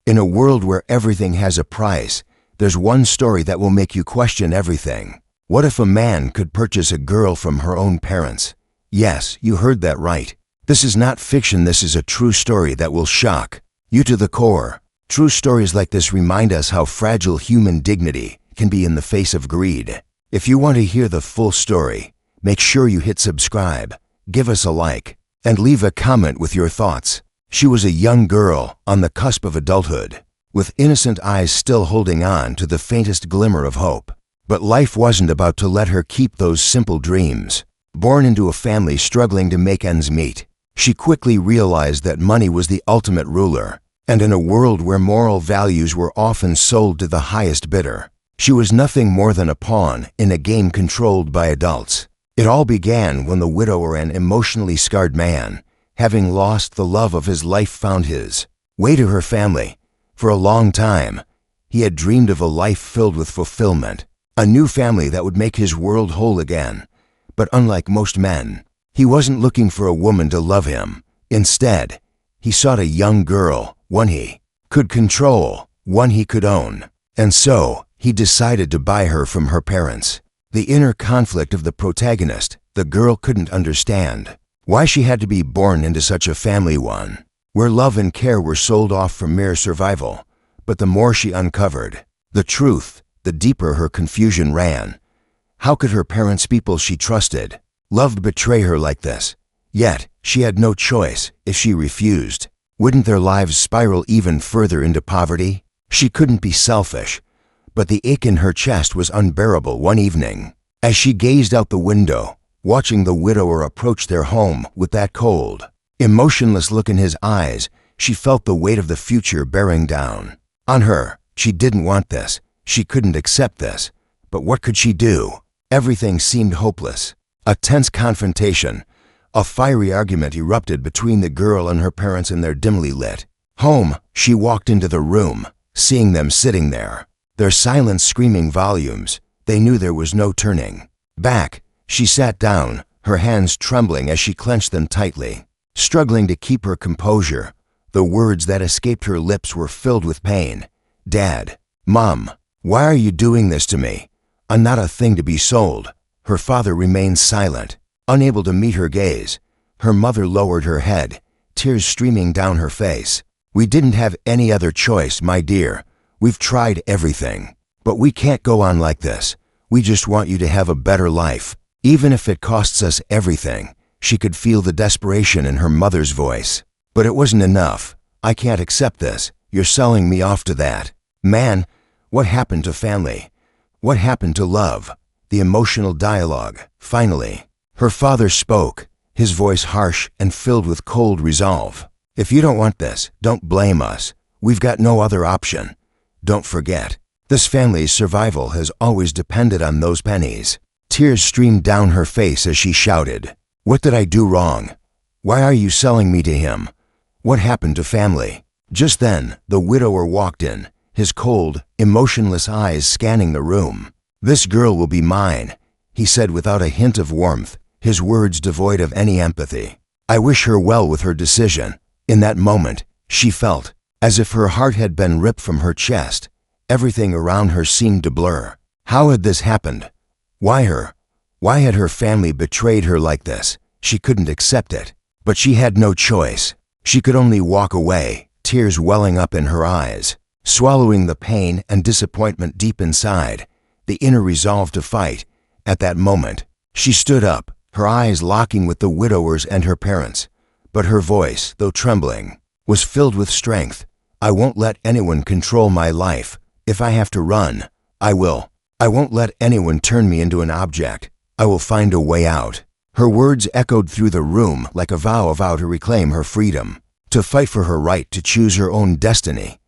In a world where everything has a price, there's one story that will make you question everything. What if a man could purchase a girl from her own parents? Yes, you heard that right. This is not fiction, this is a true story that will shock you to the core. True stories like this remind us how fragile human dignity can be in the face of greed. If you want to hear the full story, make sure you hit subscribe, give us a like, and leave a comment with your thoughts. She was a young girl on the cusp of adulthood, with innocent eyes still holding on to the faintest glimmer of hope. But life wasn't about to let her keep those simple dreams. Born into a family struggling to make ends meet, she quickly realized that money was the ultimate ruler, and in a world where moral values were often sold to the highest bidder, she was nothing more than a pawn in a game controlled by adults. It all began when the widower, an emotionally scarred man, having lost the love of his life, found his way to her family. For a long time, he had dreamed of a life filled with fulfillment, a new family that would make his world whole again. But unlike most men, he wasn't looking for a woman to love him. Instead, he sought a young girl, one he could control, one he could own. And so, he decided to buy her from her parents. The inner conflict of the protagonist, the girl couldn't understand why she had to be born into such a family, one where love and care were sold off for mere survival. But the more she uncovered the truth, the deeper her confusion ran. How could her parents, people she trusted, loved, betray her like this? Yet, she had no choice. If she refused, wouldn't their lives spiral even further into poverty? She couldn't be selfish, but the ache in her chest was unbearable. One evening, as she gazed out the window, watching the widower approach their home with that cold, emotionless look in his eyes, she felt the weight of the future bearing down on her. She didn't want this. She couldn't accept this. But what could she do? Everything seemed hopeless. A tense confrontation, a fiery argument erupted between the girl and her parents in their dimly lit home. She walked into the room, seeing them sitting there, their silence screaming volumes. They knew there was no turning back. She sat down, her hands trembling as she clenched them tightly, struggling to keep her composure. The words that escaped her lips were filled with pain. "Dad, Mom, why are you doing this to me? I'm not a thing to be sold." Her father remained silent, unable to meet her gaze. Her mother lowered her head, tears streaming down her face. "We didn't have any other choice, my dear. We've tried everything. But we can't go on like this. We just want you to have a better life, even if it costs us everything." She could feel the desperation in her mother's voice. "But it wasn't enough. I can't accept this. You're selling me off to that man. What happened to family? What happened to love?" The emotional dialogue. Finally, her father spoke, his voice harsh and filled with cold resolve. "If you don't want this, don't blame us. We've got no other option. Don't forget, this family's survival has always depended on those pennies." Tears streamed down her face as she shouted, "What did I do wrong? Why are you selling me to him? What happened to family?" Just then, the widower walked in, his cold, emotionless eyes scanning the room. "This girl will be mine," he said without a hint of warmth, his words devoid of any empathy. "I wish her well with her decision." In that moment, she felt as if her heart had been ripped from her chest. Everything around her seemed to blur. How had this happened? Why her? Why had her family betrayed her like this? She couldn't accept it. But she had no choice. She could only walk away, tears welling up in her eyes, swallowing the pain and disappointment deep inside, the inner resolve to fight. At that moment, she stood up, her eyes locking with the widower's and her parents'. But her voice, though trembling, was filled with strength. "I won't let anyone control my life. If I have to run, I will. I won't let anyone turn me into an object. I will find a way out." Her words echoed through the room like a vow to reclaim her freedom, to fight for her right to choose her own destiny.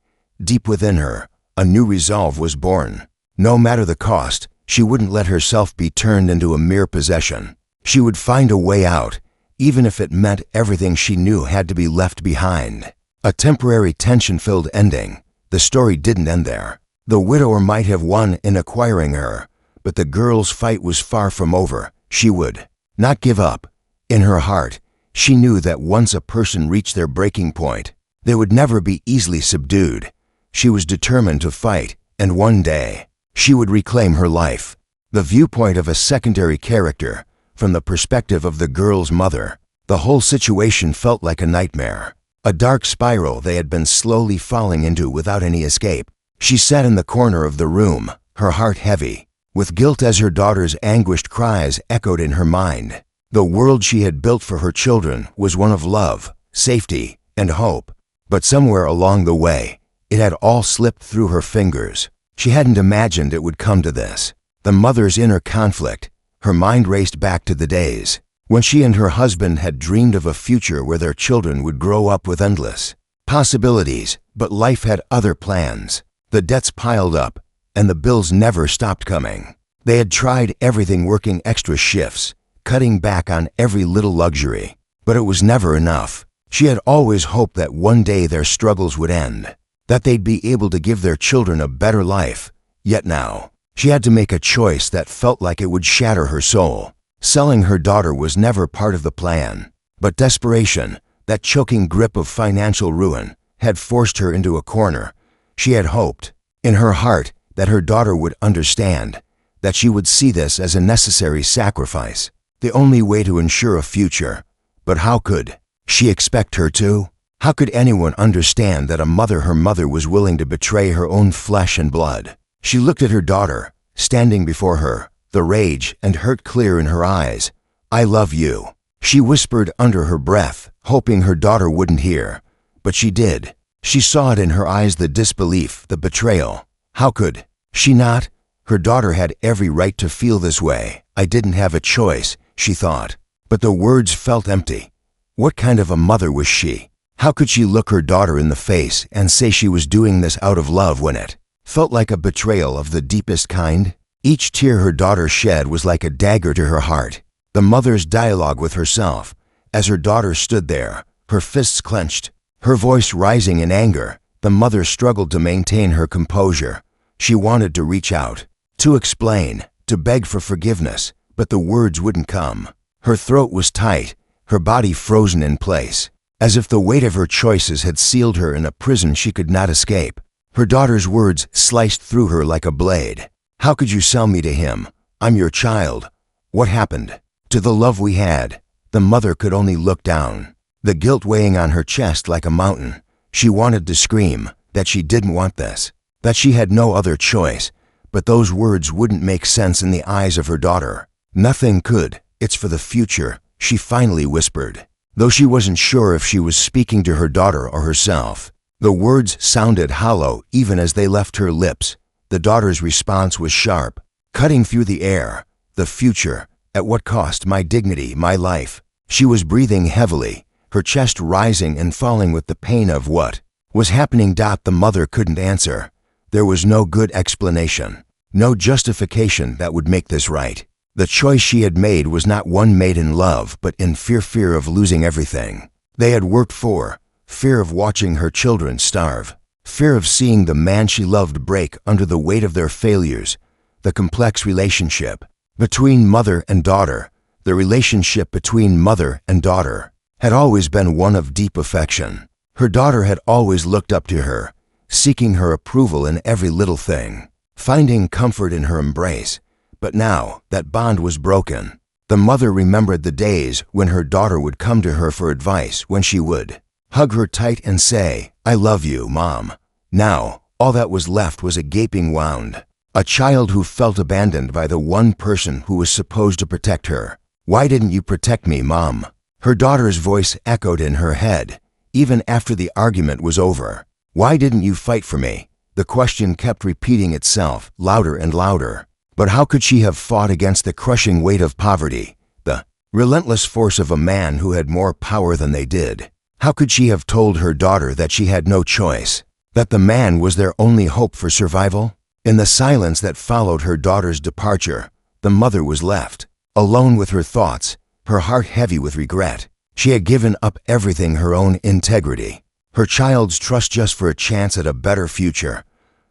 Deep within her, a new resolve was born. No matter the cost, she wouldn't let herself be turned into a mere possession. She would find a way out, even if it meant everything she knew had to be left behind. A temporary tension-filled ending. The story didn't end there. The widower might have won in acquiring her, but the girl's fight was far from over. She would not give up. In her heart, she knew that once a person reached their breaking point, they would never be easily subdued. She was determined to fight, and one day, she would reclaim her life. The viewpoint of a secondary character, from the perspective of the girl's mother, the whole situation felt like a nightmare. A dark spiral they had been slowly falling into without any escape. She sat in the corner of the room, her heart heavy, with guilt as her daughter's anguished cries echoed in her mind. The world she had built for her children was one of love, safety, and hope. But somewhere along the way, it had all slipped through her fingers. She hadn't imagined it would come to this. The mother's inner conflict, her mind raced back to the days when she and her husband had dreamed of a future where their children would grow up with endless possibilities, but life had other plans. The debts piled up, and the bills never stopped coming. They had tried everything, working extra shifts, cutting back on every little luxury, but it was never enough. She had always hoped that one day their struggles would end, that they'd be able to give their children a better life. Yet now, she had to make a choice that felt like it would shatter her soul. Selling her daughter was never part of the plan, but desperation, that choking grip of financial ruin, had forced her into a corner. She had hoped, in her heart, that her daughter would understand, that she would see this as a necessary sacrifice, the only way to ensure a future. But how could she expect her to? How could anyone understand that her mother was willing to betray her own flesh and blood? She looked at her daughter, standing before her, the rage and hurt clear in her eyes. "I love you," she whispered under her breath, hoping her daughter wouldn't hear. But she did. She saw it in her eyes, the disbelief, the betrayal. How could she not? Her daughter had every right to feel this way. "I didn't have a choice," she thought. But the words felt empty. What kind of a mother was she? How could she look her daughter in the face and say she was doing this out of love when it felt like a betrayal of the deepest kind? Each tear her daughter shed was like a dagger to her heart. The mother's dialogue with herself, as her daughter stood there, her fists clenched, her voice rising in anger. The mother struggled to maintain her composure. She wanted to reach out, to explain, to beg for forgiveness, but the words wouldn't come. Her throat was tight, her body frozen in place, as if the weight of her choices had sealed her in a prison she could not escape. Her daughter's words sliced through her like a blade. "How could you sell me to him? I'm your child. What happened to the love we had?" The mother could only look down, the guilt weighing on her chest like a mountain. She wanted to scream that she didn't want this, that she had no other choice, but those words wouldn't make sense in the eyes of her daughter. "Nothing could. It's for the future," she finally whispered, though she wasn't sure if she was speaking to her daughter or herself. The words sounded hollow even as they left her lips. The daughter's response was sharp, cutting through the air. "The future. At what cost? My dignity, my life." She was breathing heavily, her chest rising and falling with the pain of what was happening. The mother couldn't answer. There was no good explanation, no justification that would make this right. The choice she had made was not one made in love, but in fear of losing everything they had worked for, fear of watching her children starve, fear of seeing the man she loved break under the weight of their failures. The complex relationship between mother and daughter, the relationship between mother and daughter, had always been one of deep affection. Her daughter had always looked up to her, seeking her approval in every little thing, finding comfort in her embrace. But now that bond was broken. The mother remembered the days when her daughter would come to her for advice, when she would hug her tight and say, "I love you, Mom." Now, all that was left was a gaping wound, a child who felt abandoned by the one person who was supposed to protect her. "Why didn't you protect me, Mom?" Her daughter's voice echoed in her head, even after the argument was over. "Why didn't you fight for me?" The question kept repeating itself, louder and louder. But how could she have fought against the crushing weight of poverty, the relentless force of a man who had more power than they did? How could she have told her daughter that she had no choice, that the man was their only hope for survival? In the silence that followed her daughter's departure, the mother was left, alone with her thoughts, her heart heavy with regret. She had given up everything, her own integrity, her child's trust, just for a chance at a better future.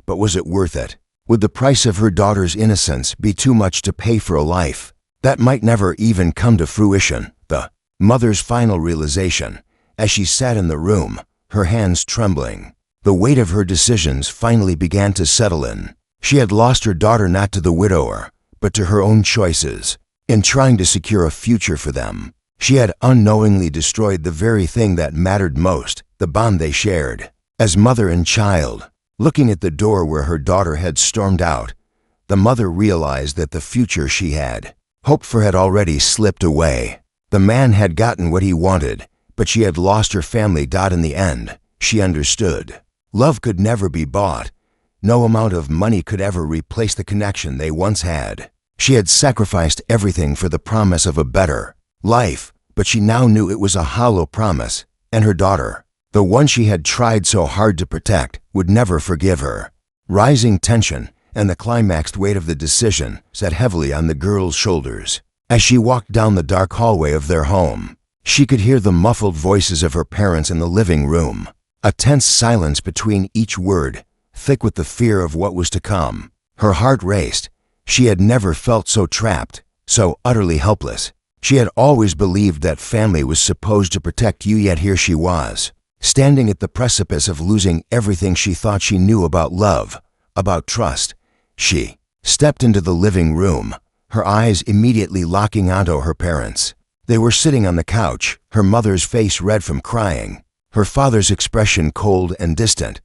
But was it worth it? Would the price of her daughter's innocence be too much to pay for a life that might never even come to fruition? The mother's final realization, as she sat in the room, her hands trembling, The weight of her decisions finally began to settle in. She had lost her daughter not to the widower, but to her own choices. In trying to secure a future for them, she had unknowingly destroyed the very thing that mattered most, the bond they shared. As mother and child, looking at the door where her daughter had stormed out, the mother realized that the future she had hoped for had already slipped away. The man had gotten what he wanted, but she had lost her family. In the end, she understood. Love could never be bought. No amount of money could ever replace the connection they once had. She had sacrificed everything for the promise of a better life, but she now knew it was a hollow promise, and her daughter, the one she had tried so hard to protect, would never forgive her. Rising tension and the climaxed weight of the decision sat heavily on the girl's shoulders. As she walked down the dark hallway of their home, she could hear the muffled voices of her parents in the living room, a tense silence between each word, thick with the fear of what was to come. Her heart raced. She had never felt so trapped, so utterly helpless. She had always believed that family was supposed to protect you, yet here she was, standing at the precipice of losing everything she thought she knew about love, about trust. She stepped into the living room, her eyes immediately locking onto her parents. They were sitting on the couch, her mother's face red from crying, her father's expression cold and distant.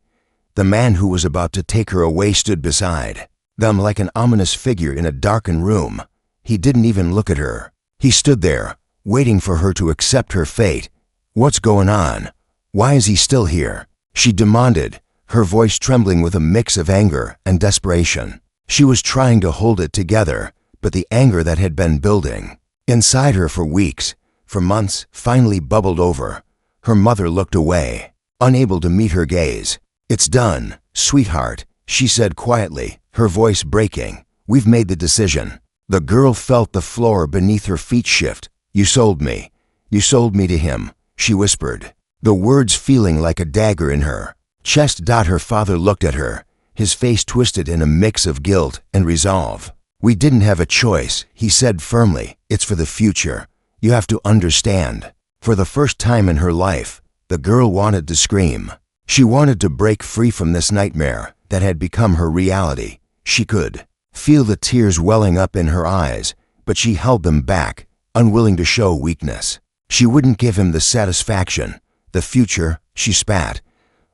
The man who was about to take her away stood beside them like an ominous figure in a darkened room. He didn't even look at her. He stood there, waiting for her to accept her fate. "What's going on? Why is he still here?" she demanded, her voice trembling with a mix of anger and desperation. She was trying to hold it together, but the anger that had been building inside her for weeks, for months, finally bubbled over. Her mother looked away, unable to meet her gaze. "It's done, sweetheart," she said quietly, her voice breaking. "We've made the decision." The girl felt the floor beneath her feet shift. "You sold me. You sold me to him," she whispered, the words feeling like a dagger in her chest. Her father looked at her, his face twisted in a mix of guilt and resolve. "We didn't have a choice," he said firmly. "It's for the future. You have to understand." For the first time in her life, the girl wanted to scream. She wanted to break free from this nightmare that had become her reality. She could feel the tears welling up in her eyes, but she held them back, unwilling to show weakness. She wouldn't give him the satisfaction. "The future," she spat.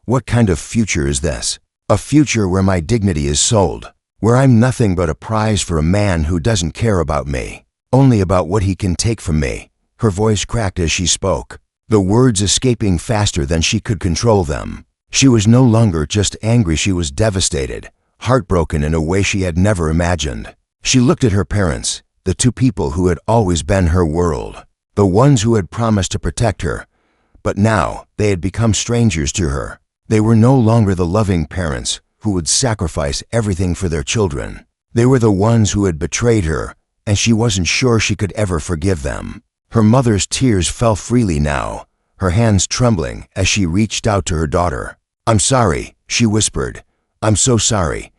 "What kind of future is this? A future where my dignity is sold, where I'm nothing but a prize for a man who doesn't care about me, only about what he can take from me." Her voice cracked as she spoke, the words escaping faster than she could control them. She was no longer just angry, she was devastated, heartbroken in a way she had never imagined. She looked at her parents, the two people who had always been her world, the ones who had promised to protect her, but now they had become strangers to her. They were no longer the loving parents who would sacrifice everything for their children. They were the ones who had betrayed her, and she wasn't sure she could ever forgive them. Her mother's tears fell freely now, her hands trembling as she reached out to her daughter. "I'm sorry," she whispered. "I'm so sorry.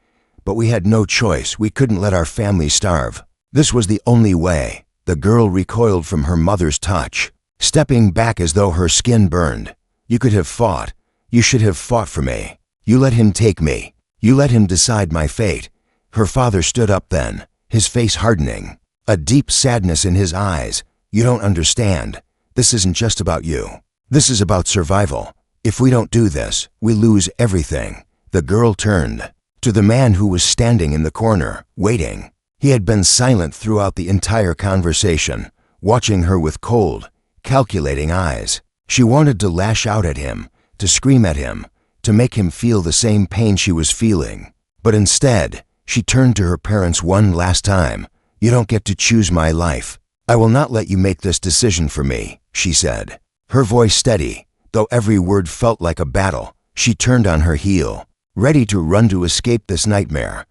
But we had no choice. We couldn't let our family starve. This was the only way." The girl recoiled from her mother's touch, stepping back as though her skin burned. "You could have fought. You should have fought for me. You let him take me. You let him decide my fate." Her father stood up then, his face hardening, a deep sadness in his eyes. "You don't understand. This isn't just about you. This is about survival. If we don't do this, we lose everything." The girl turned to the man who was standing in the corner, waiting. He had been silent throughout the entire conversation, watching her with cold, calculating eyes. She wanted to lash out at him, to scream at him, to make him feel the same pain she was feeling. But instead, she turned to her parents one last time. "You don't get to choose my life. I will not let you make this decision for me," she said, her voice steady, though every word felt like a battle. She turned on her heel, ready to run to escape this nightmare.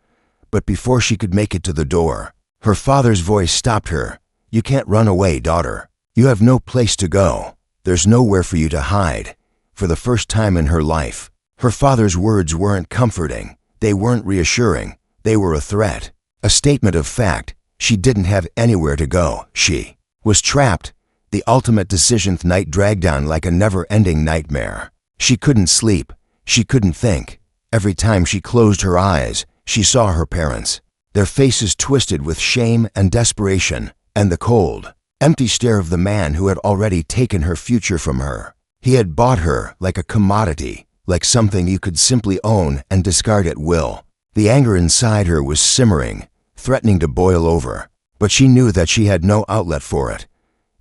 But before she could make it to the door, her father's voice stopped her. "You can't run away, daughter. You have no place to go. There's nowhere for you to hide." For the first time in her life, her father's words weren't comforting. They weren't reassuring. They were a threat, a statement of fact. She didn't have anywhere to go. She was trapped. The ultimate decision. Night dragged on like a never-ending nightmare. She couldn't sleep. She couldn't think. Every time she closed her eyes, she saw her parents, their faces twisted with shame and desperation, and the cold, empty stare of the man who had already taken her future from her. He had bought her like a commodity, like something you could simply own and discard at will. The anger inside her was simmering, threatening to boil over, but she knew that she had no outlet for it,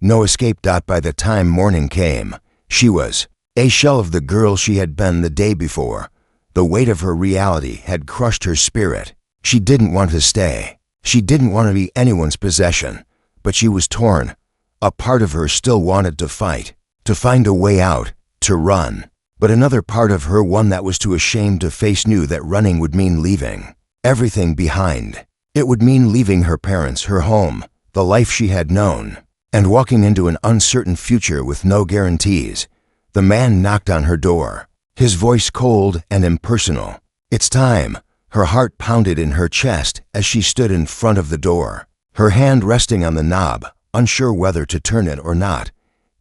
no escape. By the time morning came, she was a shell of the girl she had been the day before. The weight of her reality had crushed her spirit. She didn't want to stay. She didn't want to be anyone's possession, but she was torn. A part of her still wanted to fight, to find a way out, to run. But another part of her, one that was too ashamed to face, knew that running would mean leaving everything behind. It would mean leaving her parents, her home, the life she had known, and walking into an uncertain future with no guarantees. The man knocked on her door, his voice cold and impersonal. "It's time." Her heart pounded in her chest as she stood in front of the door, her hand resting on the knob, unsure whether to turn it or not.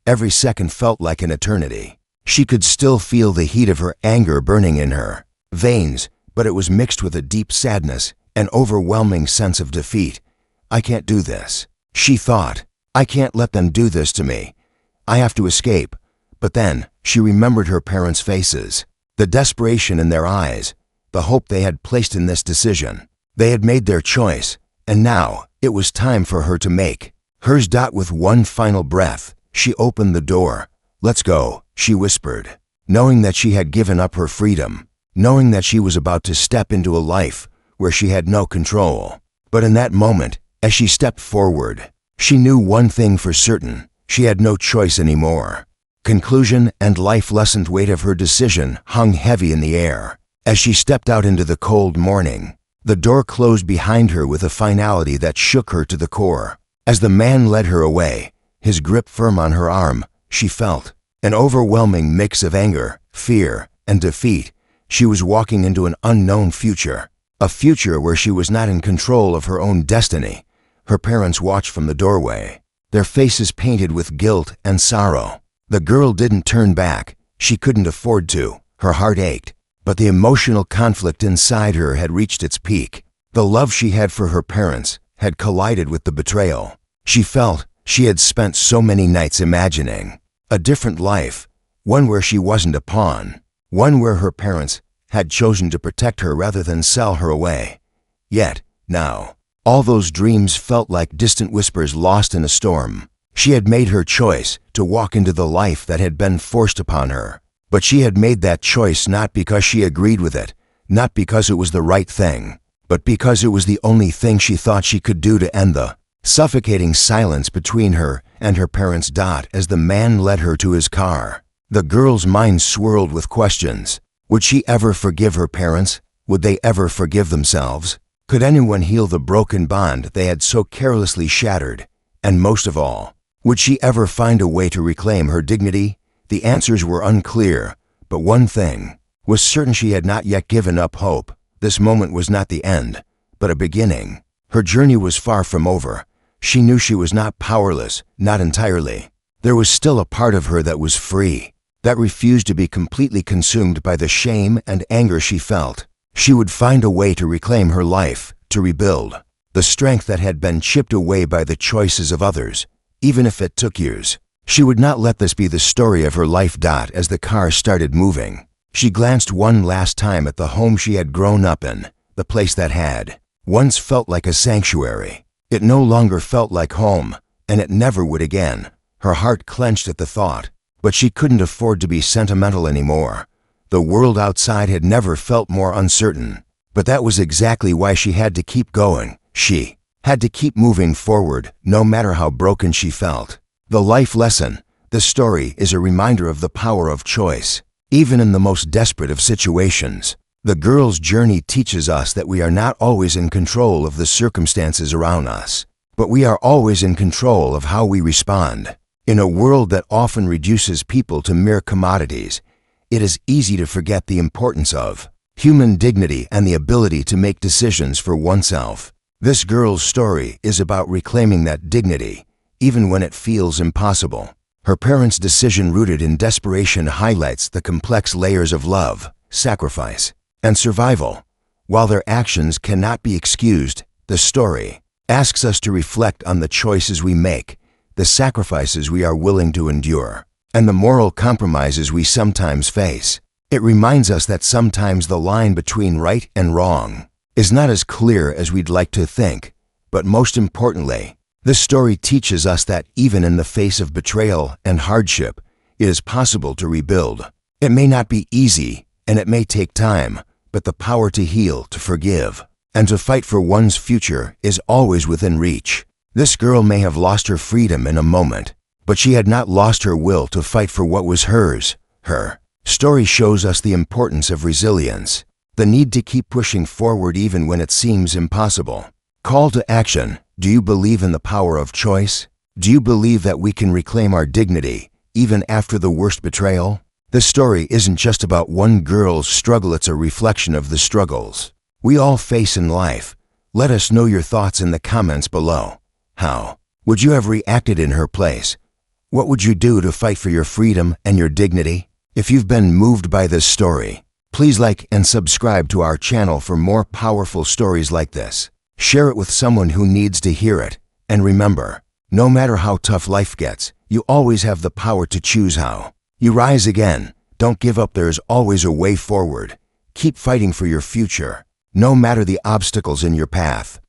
Every second felt like an eternity. She could still feel the heat of her anger burning in her veins, but it was mixed with a deep sadness, an overwhelming sense of defeat. "I can't do this," she thought. "I can't let them do this to me. I have to escape." But then she remembered her parents' faces, the desperation in their eyes, the hope they had placed in this decision. They had made their choice, and now it was time for her to make hers. With one final breath, she opened the door. "Let's go," she whispered, knowing that she had given up her freedom, knowing that she was about to step into a life where she had no control. But in that moment, as she stepped forward, she knew one thing for certain: she had no choice anymore. Conclusion and life lesson. Weight of her decision hung heavy in the air. As she stepped out into the cold morning, the door closed behind her with a finality that shook her to the core. As the man led her away, his grip firm on her arm, she felt an overwhelming mix of anger, fear, and defeat. She was walking into an unknown future, a future where she was not in control of her own destiny. Her parents watched from the doorway, their faces painted with guilt and sorrow. The girl didn't turn back. She couldn't afford to. Her heart ached, but the emotional conflict inside her had reached its peak. The love she had for her parents had collided with the betrayal. She felt she had spent so many nights imagining a different life, one where she wasn't a pawn, one where her parents had chosen to protect her rather than sell her away. Yet, now, all those dreams felt like distant whispers lost in a storm. She had made her choice to walk into the life that had been forced upon her. But she had made that choice not because she agreed with it, not because it was the right thing, but because it was the only thing she thought she could do to end the suffocating silence between her and her parents. As the man led her to his car, the girl's mind swirled with questions. Would she ever forgive her parents? Would they ever forgive themselves? Could anyone heal the broken bond they had so carelessly shattered? And most of all, would she ever find a way to reclaim her dignity? The answers were unclear, but one thing was certain: she had not yet given up hope. This moment was not the end, but a beginning. Her journey was far from over. She knew she was not powerless, not entirely. There was still a part of her that was free, that refused to be completely consumed by the shame and anger she felt. She would find a way to reclaim her life, to rebuild the strength that had been chipped away by the choices of others, even if it took years. She would not let this be the story of her life. As the car started moving, she glanced one last time at the home she had grown up in, the place that had once felt like a sanctuary. It no longer felt like home, and it never would again. Her heart clenched at the thought, but she couldn't afford to be sentimental anymore. The world outside had never felt more uncertain, but that was exactly why she had to keep going. She had to keep moving forward, no matter how broken she felt. The life lesson: this story is a reminder of the power of choice. Even in the most desperate of situations, the girl's journey teaches us that we are not always in control of the circumstances around us, but we are always in control of how we respond. In a world that often reduces people to mere commodities, it is easy to forget the importance of human dignity and the ability to make decisions for oneself. This girl's story is about reclaiming that dignity, even when it feels impossible. Her parents' decision, rooted in desperation, highlights the complex layers of love, sacrifice, and survival. While their actions cannot be excused, the story asks us to reflect on the choices we make, the sacrifices we are willing to endure, and the moral compromises we sometimes face. It reminds us that sometimes the line between right and wrong is not as clear as we'd like to think, but most importantly, this story teaches us that even in the face of betrayal and hardship, it is possible to rebuild. It may not be easy, and it may take time, but the power to heal, to forgive, and to fight for one's future is always within reach. This girl may have lost her freedom in a moment, but she had not lost her will to fight for what was hers. Her story shows us the importance of resilience, the need to keep pushing forward even when it seems impossible. Call to action. Do you believe in the power of choice? Do you believe that we can reclaim our dignity, even after the worst betrayal? This story isn't just about one girl's struggle, it's a reflection of the struggles we all face in life. Let us know your thoughts in the comments below. How would you have reacted in her place? What would you do to fight for your freedom and your dignity? If you've been moved by this story, please like and subscribe to our channel for more powerful stories like this. Share it with someone who needs to hear it. And remember, no matter how tough life gets, you always have the power to choose how you rise again. Don't give up. There is always a way forward. Keep fighting for your future, no matter the obstacles in your path.